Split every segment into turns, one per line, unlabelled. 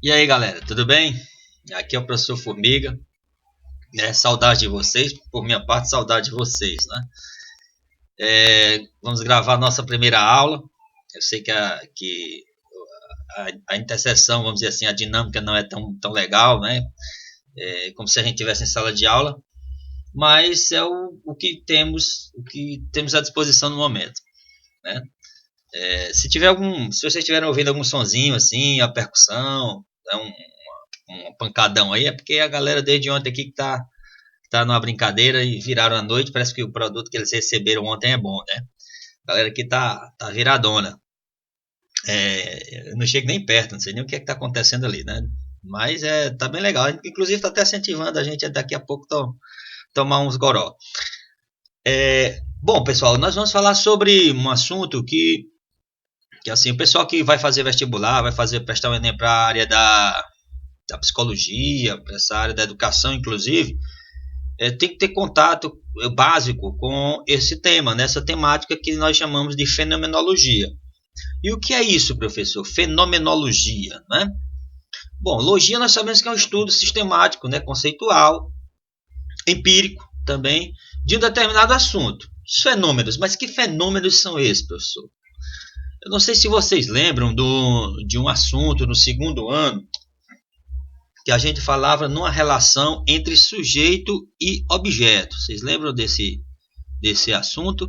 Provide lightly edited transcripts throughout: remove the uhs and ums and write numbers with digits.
E aí, galera, tudo bem? Aqui é o professor Formiga, né? Saudade de vocês, por minha parte, saudade de vocês, né? Vamos gravar a nossa primeira aula. Eu sei que a interseção, vamos dizer assim, a dinâmica não é tão legal, né? Como se a gente estivesse em sala de aula, mas é o que temos à disposição no momento, né? Se vocês estiverem ouvindo algum sonzinho assim, a percussão, né, um pancadão aí, é porque a galera desde ontem aqui que tá numa brincadeira e viraram a noite. Parece que o produto que eles receberam ontem é bom, né? A galera aqui tá viradona. Eu não chego nem perto, não sei nem o que é que tá acontecendo ali, né? Mas tá bem legal. Inclusive tá até incentivando a gente a daqui a pouco tomar uns goró. Bom, pessoal, nós vamos falar sobre um assunto que assim, o pessoal que vai fazer vestibular, vai fazer prestar o Enem para a área da psicologia, para essa área da educação, inclusive, tem que ter contato básico com esse tema, nessa temática que nós chamamos de fenomenologia. E o que é isso, professor? Fenomenologia, né? Bom, logia nós sabemos que é um estudo sistemático, né, conceitual, empírico também, de um determinado assunto. Os fenômenos, mas que fenômenos são esses, professor? Eu não sei se vocês lembram de um assunto no segundo ano que a gente falava numa relação entre sujeito e objeto. Vocês lembram desse assunto?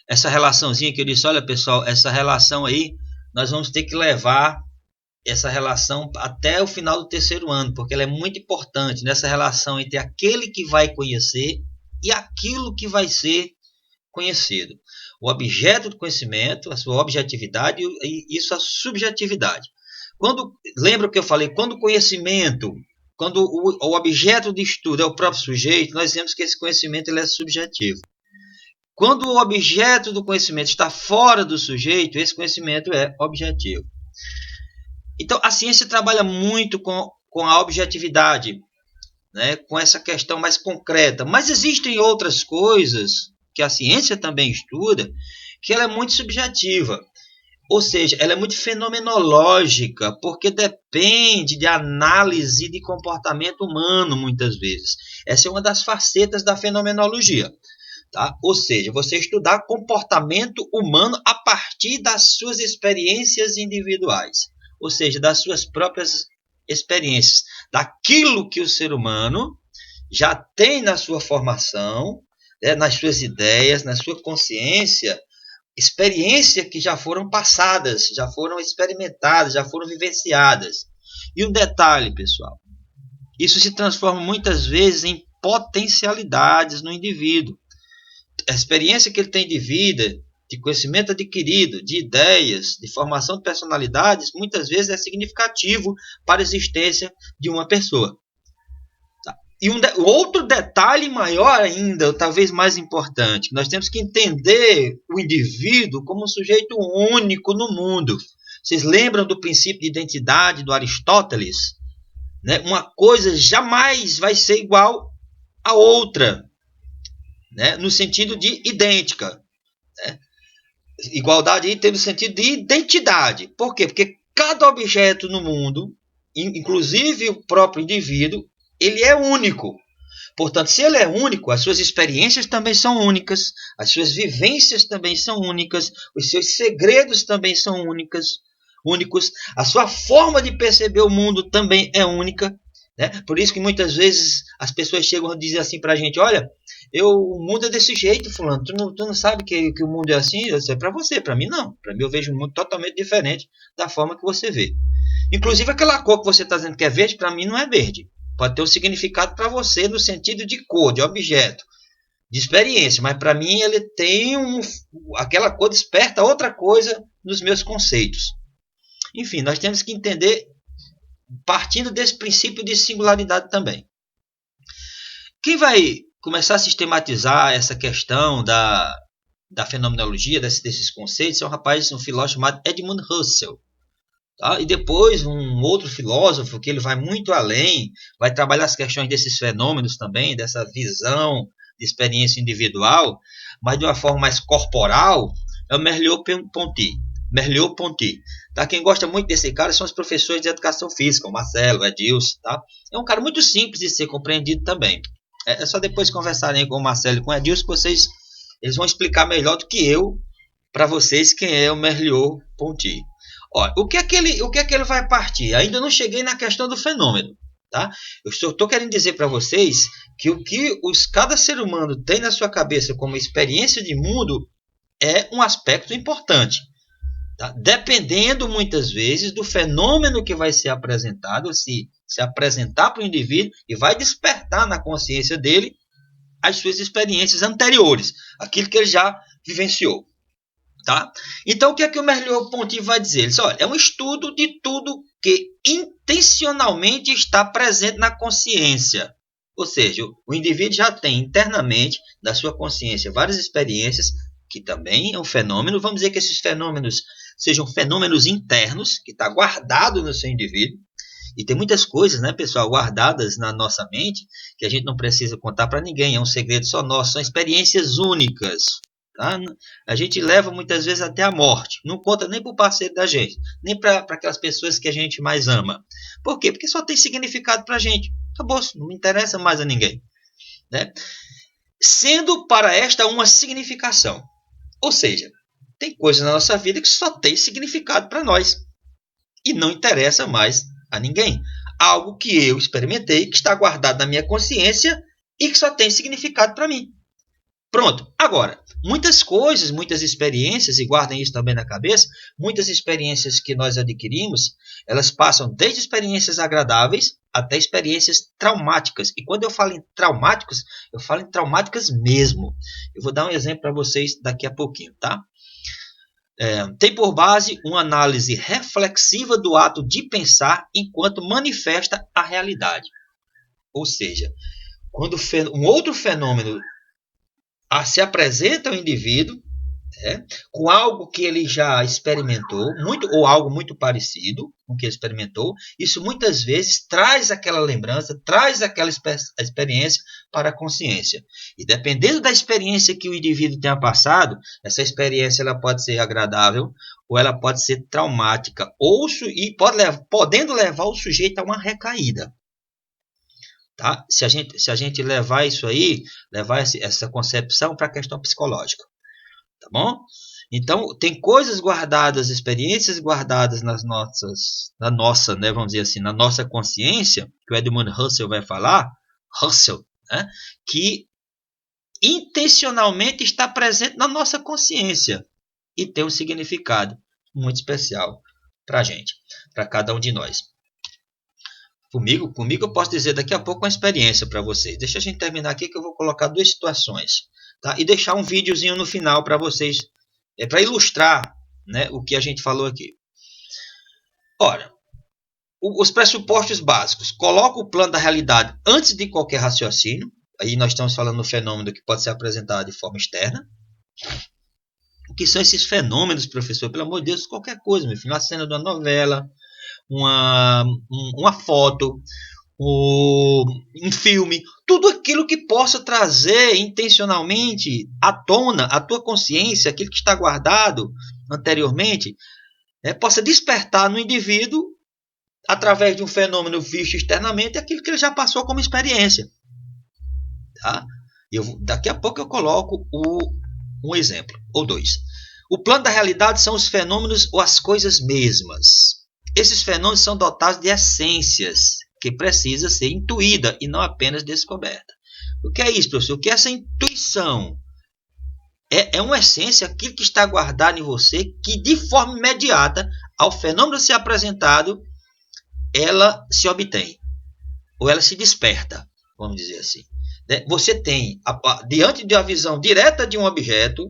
Essa relaçãozinha que eu disse, olha pessoal, essa relação aí, nós vamos ter que levar essa relação até o final do terceiro ano, porque ela é muito importante nessa relação entre aquele que vai conhecer e aquilo que vai ser conhecido. O objeto do conhecimento, a sua objetividade e sua subjetividade. Lembra o que eu falei? Quando o objeto de estudo é o próprio sujeito, nós vemos que esse conhecimento ele é subjetivo. Quando o objeto do conhecimento está fora do sujeito, esse conhecimento é objetivo. Então, a ciência trabalha muito com a objetividade, né, com essa questão mais concreta. Mas existem outras coisas que a ciência também estuda, que ela é muito subjetiva. Ou seja, ela é muito fenomenológica, porque depende de análise de comportamento humano, muitas vezes. Essa é uma das facetas da fenomenologia. Tá? Ou seja, você estudar comportamento humano a partir das suas experiências individuais. Ou seja, das suas próprias experiências. Daquilo que o ser humano já tem na sua formação, né, nas suas ideias, na sua consciência, experiências que já foram passadas, já foram experimentadas, já foram vivenciadas. E um detalhe, pessoal, isso se transforma muitas vezes em potencialidades no indivíduo. A experiência que ele tem de vida, de conhecimento adquirido, de ideias, de formação de personalidades, muitas vezes é significativo para a existência de uma pessoa. E outro detalhe maior ainda, talvez mais importante, nós temos que entender o indivíduo como um sujeito único no mundo. Vocês lembram do princípio de identidade do Aristóteles? Né? Uma coisa jamais vai ser igual a outra, né? No sentido de idêntica. Né? Igualdade aí tem no sentido de identidade. Por quê? Porque cada objeto no mundo, inclusive o próprio indivíduo, ele é único. Portanto, se ele é único, as suas experiências também são únicas, as suas vivências também são únicas, os seus segredos também são únicos, a sua forma de perceber o mundo também é única. Né? Por isso que muitas vezes as pessoas chegam a dizer assim para a gente, olha, o mundo é desse jeito, fulano, tu não sabe que o mundo é assim? Eu sei, para você, para mim não. Para mim eu vejo um mundo totalmente diferente da forma que você vê. Inclusive aquela cor que você está dizendo que é verde, para mim não é verde. Pode ter um significado para você no sentido de cor, de objeto, de experiência, mas para mim ele tem aquela cor desperta outra coisa nos meus conceitos. Enfim, nós temos que entender partindo desse princípio de singularidade também. Quem vai começar a sistematizar essa questão da fenomenologia, desses conceitos, é um filósofo chamado Edmund Husserl. Tá? E depois um outro filósofo que ele vai muito além, vai trabalhar as questões desses fenômenos também, dessa visão de experiência individual, mas de uma forma mais corporal, é o Merleau-Ponty. Merleau-Ponty. Tá? Quem gosta muito desse cara são os professores de educação física, o Marcelo, o Edilson. Tá? É um cara muito simples de ser compreendido também. É só depois conversarem com o Marcelo e com o Edilson que eles vão explicar melhor do que eu para vocês quem é o Merleau-Ponty. O que é que ele vai partir? Ainda não cheguei na questão do fenômeno. Tá? Eu estou querendo dizer para vocês que o que cada ser humano tem na sua cabeça como experiência de mundo é um aspecto importante. Tá? Dependendo muitas vezes do fenômeno que vai ser apresentado, se apresentar para o indivíduo e vai despertar na consciência dele as suas experiências anteriores, aquilo que ele já vivenciou. Tá? Então, o que é que o Merleau-Ponty vai dizer? Ele diz, olha, é um estudo de tudo que intencionalmente está presente na consciência. Ou seja, o indivíduo já tem internamente, da sua consciência, várias experiências, que também é um fenômeno. Vamos dizer que esses fenômenos sejam fenômenos internos, que está guardado no seu indivíduo. E tem muitas coisas, né, pessoal, guardadas na nossa mente, que a gente não precisa contar para ninguém, é um segredo só nosso, são experiências únicas. Tá? A gente leva muitas vezes até a morte. Não conta nem para o parceiro da gente, nem para aquelas pessoas que a gente mais ama. Por quê? Porque só tem significado para a gente. Acabou, não interessa mais a ninguém. Né? Sendo para esta uma significação. Ou seja, tem coisas na nossa vida que só tem significado para nós. E não interessa mais a ninguém. Algo que eu experimentei, que está guardado na minha consciência e que só tem significado para mim. Pronto. Agora, muitas coisas, muitas experiências, e guardem isso também na cabeça, muitas experiências que nós adquirimos, elas passam desde experiências agradáveis até experiências traumáticas. E quando eu falo em traumáticos, eu falo em traumáticas mesmo. Eu vou dar um exemplo para vocês daqui a pouquinho, tá? Tem por base uma análise reflexiva do ato de pensar enquanto manifesta a realidade. Ou seja, quando um outro fenômeno se apresenta ao indivíduo com algo que ele já experimentou, ou algo muito parecido com o que ele experimentou, isso muitas vezes traz aquela lembrança, traz aquela experiência para a consciência. E dependendo da experiência que o indivíduo tenha passado, essa experiência ela pode ser agradável ou ela pode ser traumática, podendo levar o sujeito a uma recaída. Tá? Se a gente levar isso aí, levar essa concepção para a questão psicológica. Tá bom? Então, tem coisas guardadas, experiências guardadas na nossa, né, vamos dizer assim, na nossa consciência, que o Edmund Husserl vai falar, né, que intencionalmente está presente na nossa consciência e tem um significado muito especial para a gente, para cada um de nós. Comigo eu posso dizer daqui a pouco uma experiência para vocês. Deixa a gente terminar aqui que eu vou colocar duas situações. Tá? E deixar um videozinho no final para vocês, para ilustrar, né, o que a gente falou aqui. Ora, os pressupostos básicos. Coloca o plano da realidade antes de qualquer raciocínio. Aí nós estamos falando do fenômeno que pode ser apresentado de forma externa. O que são esses fenômenos, professor? Pelo amor de Deus, qualquer coisa, meu filho. Uma cena de uma novela, uma foto, um filme, tudo aquilo que possa trazer intencionalmente à tona a tua consciência, aquilo que está guardado anteriormente, possa despertar no indivíduo, através de um fenômeno visto externamente, aquilo que ele já passou como experiência. Tá? Daqui a pouco eu coloco um exemplo, ou dois. O plano da realidade são os fenômenos ou as coisas mesmas. Esses fenômenos são dotados de essências que precisa ser intuída e não apenas descoberta. O que é isso, professor? O que é essa intuição? É uma essência, aquilo que está guardado em você, que de forma imediata, ao fenômeno ser apresentado, ela se obtém, ou ela se desperta, vamos dizer assim. Você tem, diante da visão direta de um objeto,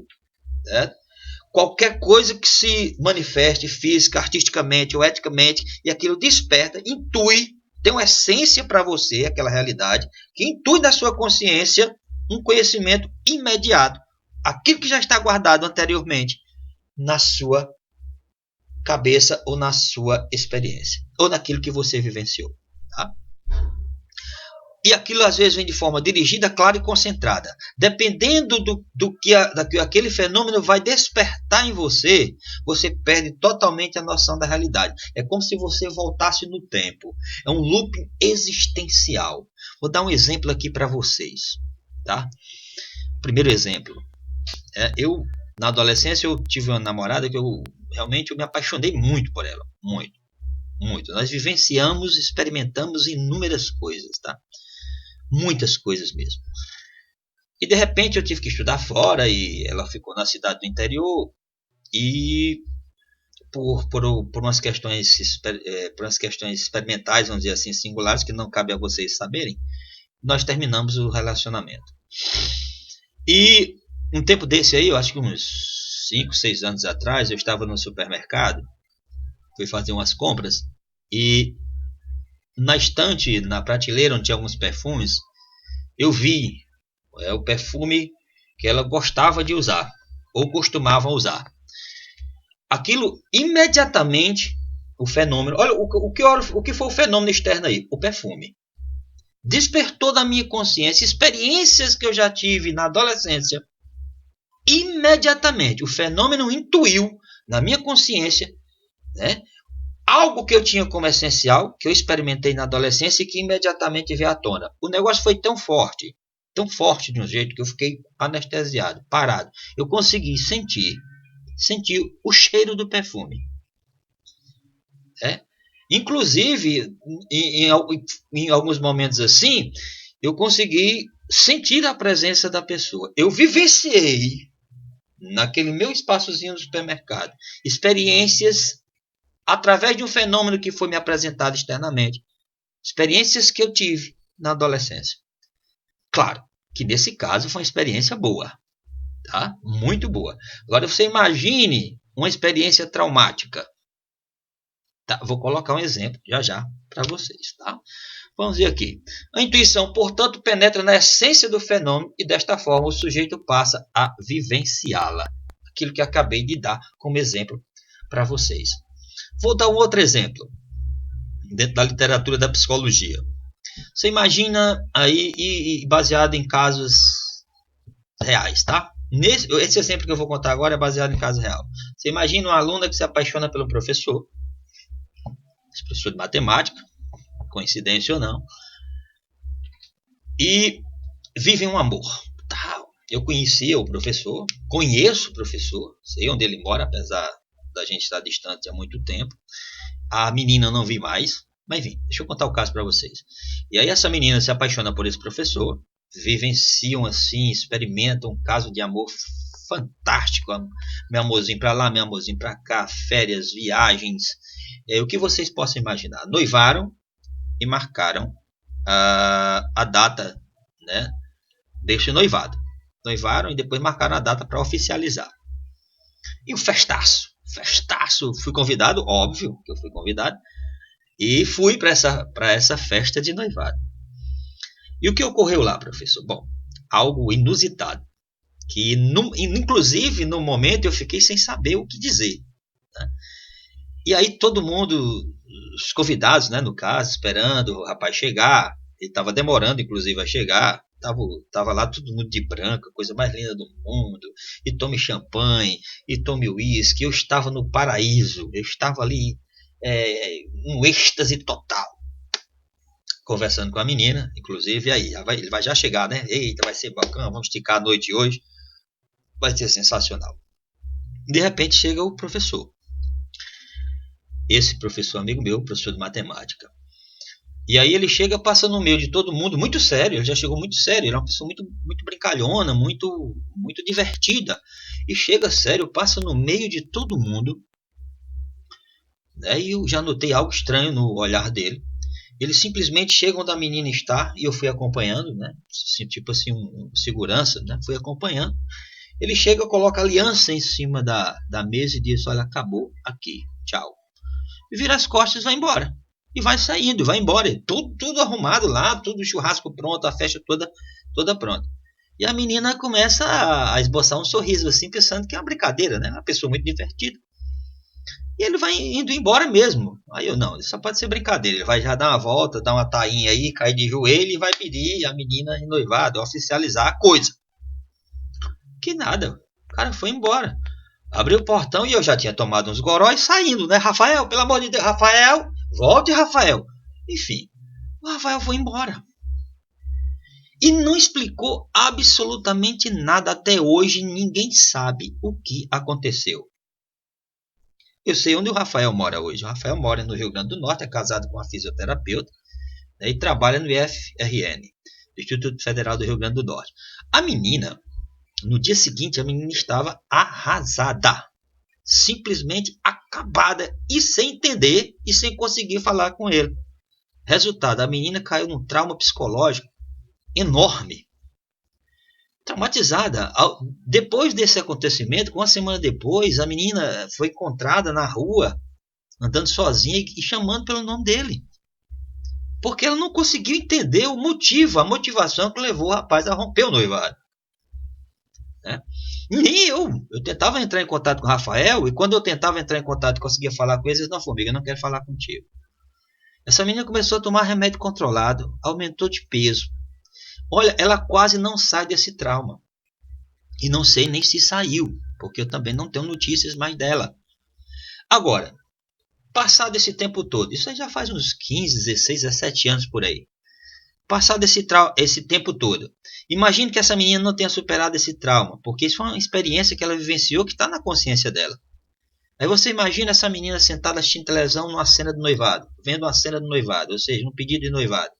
qualquer coisa que se manifeste física, artisticamente ou eticamente, e aquilo desperta, intui, tem uma essência para você, aquela realidade, que intui na sua consciência um conhecimento imediato. Aquilo que já está guardado anteriormente na sua cabeça ou na sua experiência, ou naquilo que você vivenciou. Tá? E aquilo às vezes vem de forma dirigida, clara e concentrada. Dependendo do que aquele fenômeno vai despertar em você, você perde totalmente a noção da realidade. É como se você voltasse no tempo. É um looping existencial. Vou dar um exemplo aqui para vocês. Tá? Primeiro exemplo. Na adolescência, eu tive uma namorada que realmente eu me apaixonei muito por ela. Muito, muito. Nós vivenciamos, experimentamos inúmeras coisas, tá? Muitas coisas mesmo. E de repente eu tive que estudar fora e ela ficou na cidade do interior e por umas questões experimentais, vamos dizer assim, singulares, que não cabe a vocês saberem, nós terminamos o relacionamento. E um tempo desse aí, eu acho que uns 5, 6 anos atrás, eu estava no supermercado, fui fazer umas compras e na estante, na prateleira onde tinha alguns perfumes, eu vi o perfume que ela gostava de usar ou costumava usar. Aquilo imediatamente, o fenômeno, olha o que foi o fenômeno externo aí, o perfume. Despertou da minha consciência experiências que eu já tive na adolescência. Imediatamente o fenômeno intuiu na minha consciência, né, algo que eu tinha como essencial, que eu experimentei na adolescência e que imediatamente veio à tona. O negócio foi tão forte de um jeito que eu fiquei anestesiado, parado. Eu consegui sentir o cheiro do perfume. Inclusive, em alguns momentos assim, eu consegui sentir a presença da pessoa. Eu vivenciei, naquele meu espaçozinho no supermercado, experiências através de um fenômeno que foi me apresentado externamente. Experiências que eu tive na adolescência. Claro que nesse caso foi uma experiência boa. Tá? Muito boa. Agora você imagine uma experiência traumática. Tá? Vou colocar um exemplo já para vocês. Tá? Vamos ver aqui. A intuição, portanto, penetra na essência do fenômeno e desta forma o sujeito passa a vivenciá-la. Aquilo que acabei de dar como exemplo para vocês. Vou dar um outro exemplo dentro da literatura da psicologia. Você imagina aí, e baseado em casos reais, tá? Esse exemplo que eu vou contar agora é baseado em caso real. Você imagina uma aluna que se apaixona pelo professor, esse professor de matemática, coincidência ou não, e vivem um amor. Tá? Eu conhecia o professor, conheço o professor, sei onde ele mora, apesar da gente estar distante há muito tempo. A menina eu não vi mais, mas enfim, deixa eu contar o caso para vocês. E aí essa menina se apaixona por esse professor, vivenciam assim, experimentam um caso de amor fantástico, meu amorzinho para lá, meu amorzinho para cá, férias, viagens, o que vocês possam imaginar. Noivaram e marcaram a data, né, deste noivado. Noivaram e depois marcaram a data para oficializar. E o festaço, fui convidado, óbvio que eu fui convidado, e fui para essa festa de noivado. E o que ocorreu lá, professor? Bom, algo inusitado, que inclusive no momento eu fiquei sem saber o que dizer. Né? E aí todo mundo, os convidados, né, no caso, esperando o rapaz chegar, ele estava demorando inclusive a chegar, tava lá todo mundo de branco, a coisa mais linda do mundo, e tome champanhe, e tome uísque, eu estava no paraíso, eu estava ali, um êxtase total. Conversando com a menina, inclusive, aí ele vai já chegar, né? Eita, vai ser bacana, vamos esticar a noite hoje, vai ser sensacional. De repente chega o professor, esse professor amigo meu, professor de matemática, e aí ele chega, passa no meio de todo mundo, muito sério, ele já chegou muito sério, ele é uma pessoa muito, muito brincalhona, muito, muito divertida, e chega sério, passa no meio de todo mundo, né? E eu já notei algo estranho no olhar dele. Eles simplesmente chegam onde a menina está, e eu fui acompanhando, né? Tipo assim, um segurança, né? Fui acompanhando. Ele chega, coloca a aliança em cima da mesa e diz: olha, acabou aqui, tchau. E vira as costas e vai embora. E vai saindo, vai embora. Tudo arrumado lá, tudo churrasco pronto, a festa toda pronta. E a menina começa a esboçar um sorriso assim, pensando que é uma brincadeira, né? Uma pessoa muito divertida. E ele vai indo embora mesmo. Aí eu, não, isso só pode ser brincadeira. Ele vai já dar uma volta, dar uma tainha aí, cair de joelho e vai pedir a menina em noivado, oficializar a coisa. Que nada, o cara foi embora. Abriu o portão e eu já tinha tomado uns goróis saindo, né? Rafael, pelo amor de Deus, Rafael, volte, Rafael. Enfim, o Rafael foi embora. E não explicou absolutamente nada até hoje, ninguém sabe o que aconteceu. Eu sei onde o Rafael mora hoje. O Rafael mora no Rio Grande do Norte, é casado com uma fisioterapeuta, né, e trabalha no IFRN, Instituto Federal do Rio Grande do Norte. A menina, no dia seguinte, a menina estava arrasada. Simplesmente acabada e sem entender e sem conseguir falar com ele. Resultado, a menina caiu num trauma psicológico enorme. Traumatizada. Depois desse acontecimento, uma semana depois, a menina foi encontrada na rua, andando sozinha e chamando pelo nome dele. Porque ela não conseguiu entender o motivo, a motivação que levou o rapaz a romper o noivado. Né? Nem eu tentava entrar em contato com o Rafael, e quando eu tentava entrar em contato e conseguia falar com eles, não, formiga, eu não quero falar contigo. Essa menina começou a tomar remédio controlado, aumentou de peso. Olha, ela quase não sai desse trauma. E não sei nem se saiu, porque eu também não tenho notícias mais dela. Agora, passado esse tempo todo, isso aí já faz uns 15, 16, 17 anos por aí. Passado esse tempo todo, imagine que essa menina não tenha superado esse trauma, porque isso foi uma experiência que ela vivenciou que está na consciência dela. Aí você imagina essa menina sentada assistindo televisão numa cena de noivado, vendo uma cena de noivado, ou seja, um pedido de noivado.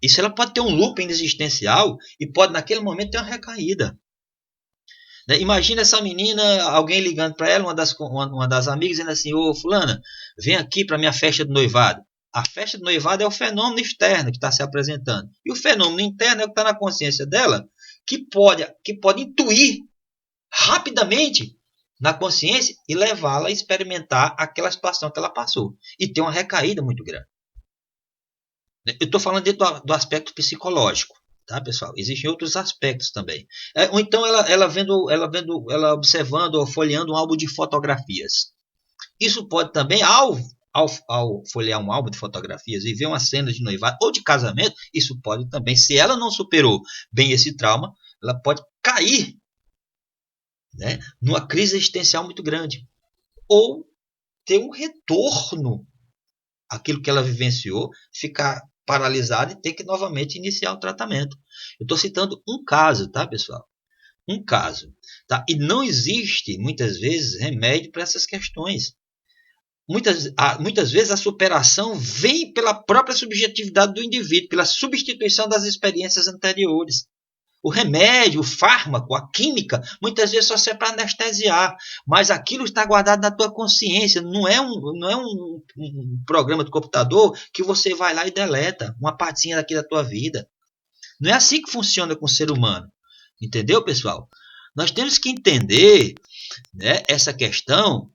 Isso ela pode ter um looping existencial e pode naquele momento ter uma recaída. Imagina essa menina, alguém ligando para ela, uma das amigas, dizendo assim: ô fulana, vem aqui para minha festa de noivado. A festa de noivado é o fenômeno externo que está se apresentando. E o fenômeno interno é o que está na consciência dela, que pode intuir rapidamente na consciência e levá-la a experimentar aquela situação que ela passou. E ter uma recaída muito grande. Eu estou falando dentro do aspecto psicológico. Tá, pessoal? Existem outros aspectos também. Ou então ela observando ou folheando um álbum de fotografias. Isso pode também, ao folhear um álbum de fotografias e ver uma cena de noivado ou de casamento, isso pode também, se ela não superou bem esse trauma, ela pode cair, né, numa crise existencial muito grande. Ou ter um retorno àquilo que ela vivenciou, ficar paralisado e ter que novamente iniciar o tratamento. Eu estou citando um caso, tá, pessoal? Um caso. Tá? E não existe, muitas vezes, remédio para essas questões. Muitas vezes a superação vem pela própria subjetividade do indivíduo, pela substituição das experiências anteriores. O remédio, o fármaco, a química, muitas vezes só serve para anestesiar, mas aquilo está guardado na tua consciência, não é um programa de computador que você vai lá e deleta uma partezinha daqui da tua vida. Não é assim que funciona com o ser humano. Entendeu, pessoal? Nós temos que entender, né, essa questão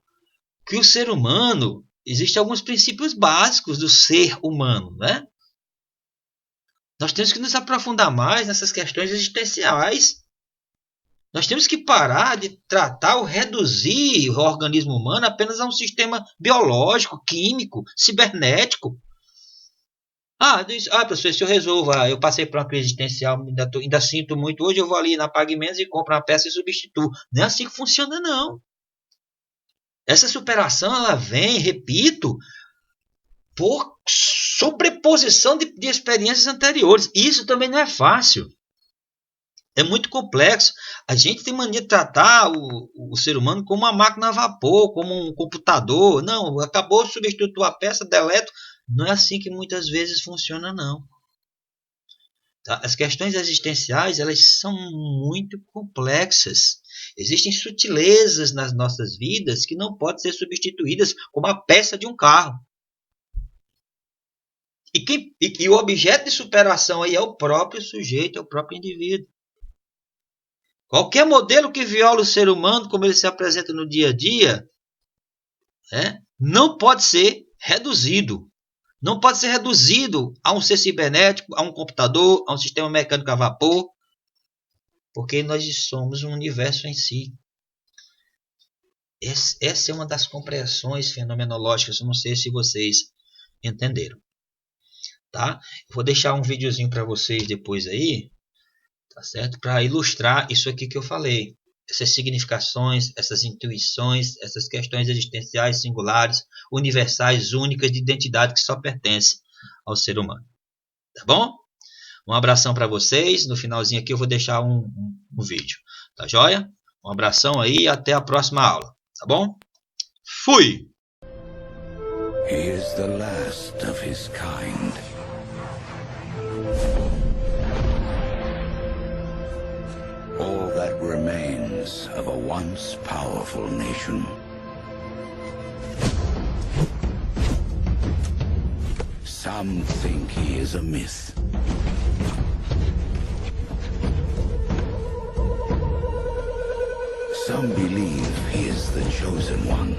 que o ser humano, existem alguns princípios básicos do ser humano, né? Nós temos que nos aprofundar mais nessas questões existenciais. Nós temos que parar de tratar ou reduzir o organismo humano apenas a um sistema biológico, químico, cibernético. Professor, se eu resolvo, eu passei por uma crise existencial, ainda sinto muito, hoje eu vou ali na Pague Menos e compro uma peça e substituo. Não é assim que funciona, não. Essa superação, ela vem, repito, por sobreposição de experiências anteriores. Isso também não é fácil. É muito complexo. A gente tem mania de tratar o ser humano como uma máquina a vapor, como um computador. Não, acabou, substituiu a peça, deleto. Não é assim que muitas vezes funciona, não. Tá? As questões existenciais, elas são muito complexas. Existem sutilezas nas nossas vidas que não podem ser substituídas como a peça de um carro. E o objeto de superação aí é o próprio sujeito, é o próprio indivíduo. Qualquer modelo que viola o ser humano, como ele se apresenta no dia a dia, não pode ser reduzido. Não pode ser reduzido a um ser cibernético, a um computador, a um sistema mecânico a vapor, porque nós somos um universo em si. Essa é uma das compreensões fenomenológicas. Eu não sei se vocês entenderam, tá? Eu vou deixar um videozinho para vocês depois aí, tá certo? Para ilustrar isso aqui que eu falei. Essas significações, essas intuições, essas questões existenciais singulares, universais, únicas de identidade que só pertence ao ser humano. Tá bom? Um abração para vocês. No finalzinho aqui eu vou deixar um vídeo. Tá joia? Um abração aí e até a próxima aula. Tá bom? Fui!
He is the last of his kind. All that remains of a once powerful nation. Some think he is a myth. Some believe he is the chosen one,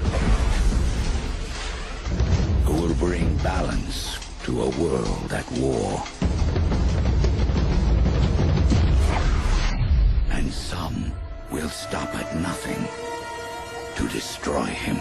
who will bring balance to a world at war. And some will stop at nothing to destroy him.